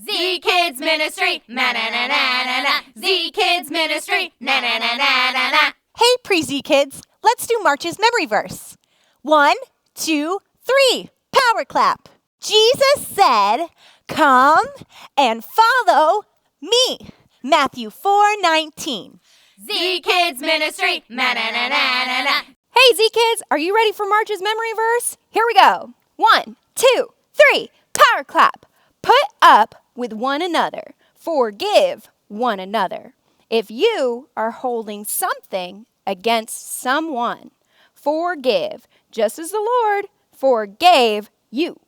Z Kids Ministry, na na na na na na. Z Kids Ministry, na na na na na na. Hey, pre-Z kids, let's do March's memory verse. 1, 2, 3, power clap. Jesus said, "Come and follow me." Matthew 4:19. Z Kids Ministry, na na na na na na. Hey, Z Kids, are you ready for March's memory verse? Here we go. 1, 2, 3, power clap. Put up with one another. Forgive one another. If you are holding something against someone, forgive, just as the Lord forgave you.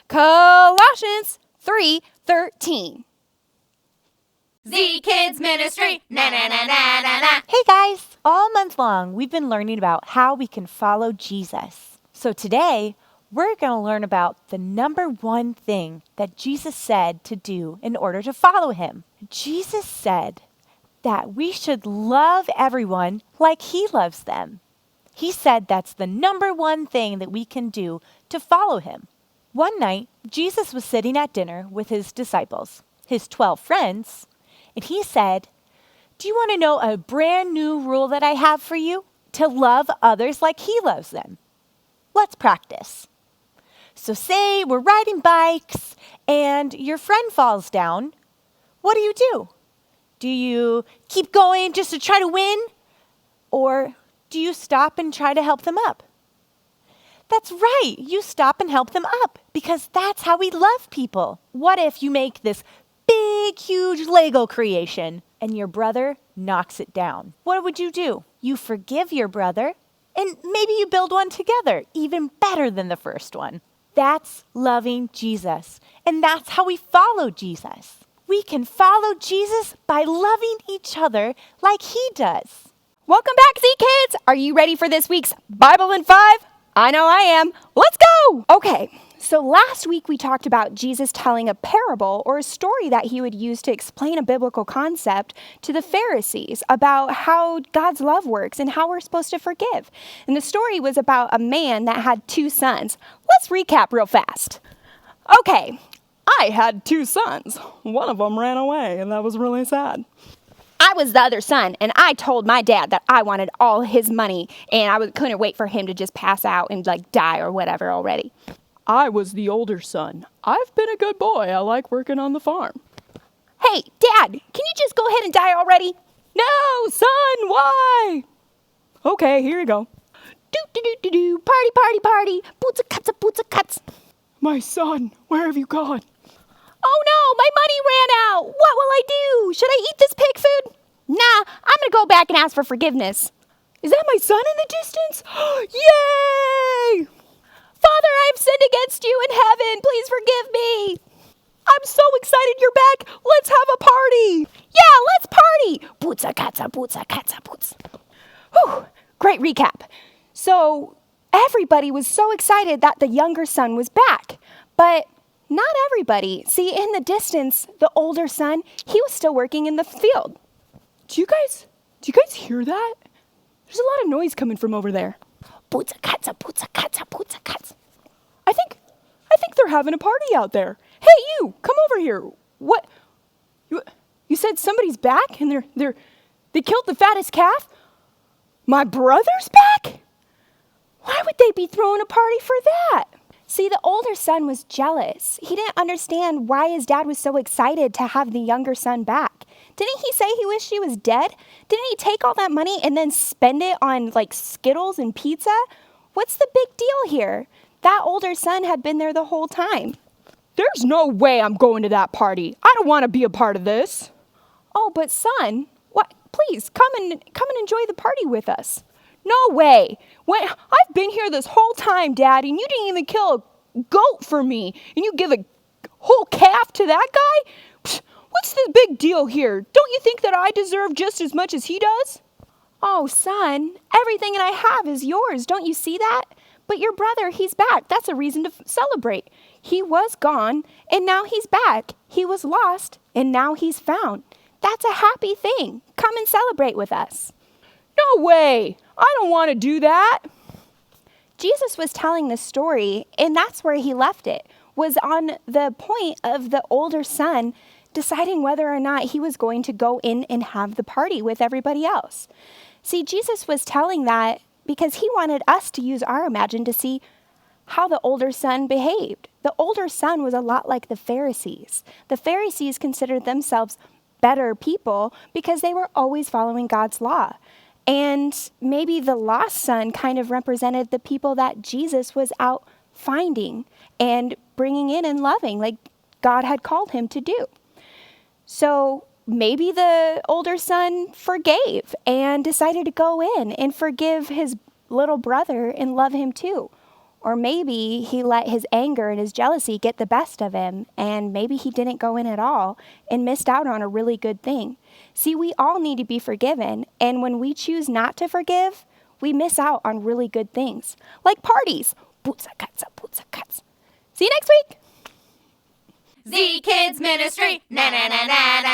Colossians 3:13. Z Kids Ministry, na na na na na na. Hey guys, all month long we've been learning about how we can follow Jesus. So today, we're going to learn about the number one thing that Jesus said to do in order to follow him. Jesus said that we should love everyone like he loves them. He said that's the number one thing that we can do to follow him. One night, Jesus was sitting at dinner with his disciples, his 12 friends, and he said, "Do you want to know a brand new rule that I have for you? To love others like he loves them. Let's practice." So say we're riding bikes and your friend falls down. What do? Do you keep going just to try to win? Or do you stop and try to help them up? That's right, you stop and help them up because that's how we love people. What if you make this big, huge Lego creation and your brother knocks it down? What would you do? You forgive your brother and maybe you build one together, even better than the first one. That's loving Jesus, and that's how we follow Jesus. We can follow Jesus by loving each other like he does. Welcome back, Z Kids. Are you ready for this week's Bible in 5? I know I am. Let's go. Okay, so last week we talked about Jesus telling a parable or a story that he would use to explain a biblical concept to the Pharisees about how God's love works and how we're supposed to forgive. And the story was about a man that had 2 sons. Let's recap real fast. Okay, I had 2 sons. One of them ran away, and that was really sad. I was the other son, and I told my dad that I wanted all his money, and I couldn't wait for him to just pass out and die or whatever already. I was the older son. I've been a good boy. I like working on the farm. Hey, Dad, can you just go ahead and die already? No, son, why? Okay, here you go. Do, party, party, party, boots a cuts. My son, where have you gone? Oh no, my money ran out. What will I do? Should I eat this pig food? Nah, I'm gonna go back and ask for forgiveness. Is that my son in the distance? Yay! Father, I have sinned against you in heaven. Please forgive me. I'm so excited you're back. Let's have a party. Yeah, let's party. Boots a cuts. Whew, great recap. So everybody was so excited that the younger son was back, but not everybody. See, in the distance, the older son, he was still working in the field. Do you guys hear that? There's a lot of noise coming from over there. Boots a cuts. I think they're having a party out there. Hey, you, come over here. What? You said somebody's back and they killed the fattest calf? My brother's back? Why would they be throwing a party for that? See, the older son was jealous. He didn't understand why his dad was so excited to have the younger son back. Didn't he say he wished he was dead? Didn't he take all that money and then spend it on Skittles and pizza? What's the big deal here? That older son had been there the whole time. There's no way I'm going to that party. I don't want to be a part of this. Oh, but son, what? Please come and enjoy the party with us. No way. I've been here this whole time, Dad, and you didn't even kill a goat for me, and you give a whole calf to that guy? Psh, what's the big deal here? Don't you think that I deserve just as much as he does? Oh, son, everything that I have is yours. Don't you see that? But your brother, he's back. That's a reason to celebrate. He was gone, and now he's back. He was lost, and now he's found. That's a happy thing. Come and celebrate with us. No way. I don't want to do that. Jesus was telling this story, and that's where he left it. was on the point of the older son deciding whether or not he was going to go in and have the party with everybody else. See, Jesus was telling that because he wanted us to use our imagination to see how the older son behaved. The older son was a lot like the Pharisees. The Pharisees considered themselves better people because they were always following God's law. And maybe the lost son kind of represented the people that Jesus was out finding and bringing in and loving, like God had called him to do. So maybe the older son forgave and decided to go in and forgive his little brother and love him too. Or maybe he let his anger and his jealousy get the best of him, and maybe he didn't go in at all and missed out on a really good thing. See, we all need to be forgiven, and when we choose not to forgive, we miss out on really good things, like parties. Putza katsa, putza katsa. See you next week. Z Kids Ministry, na na na na na.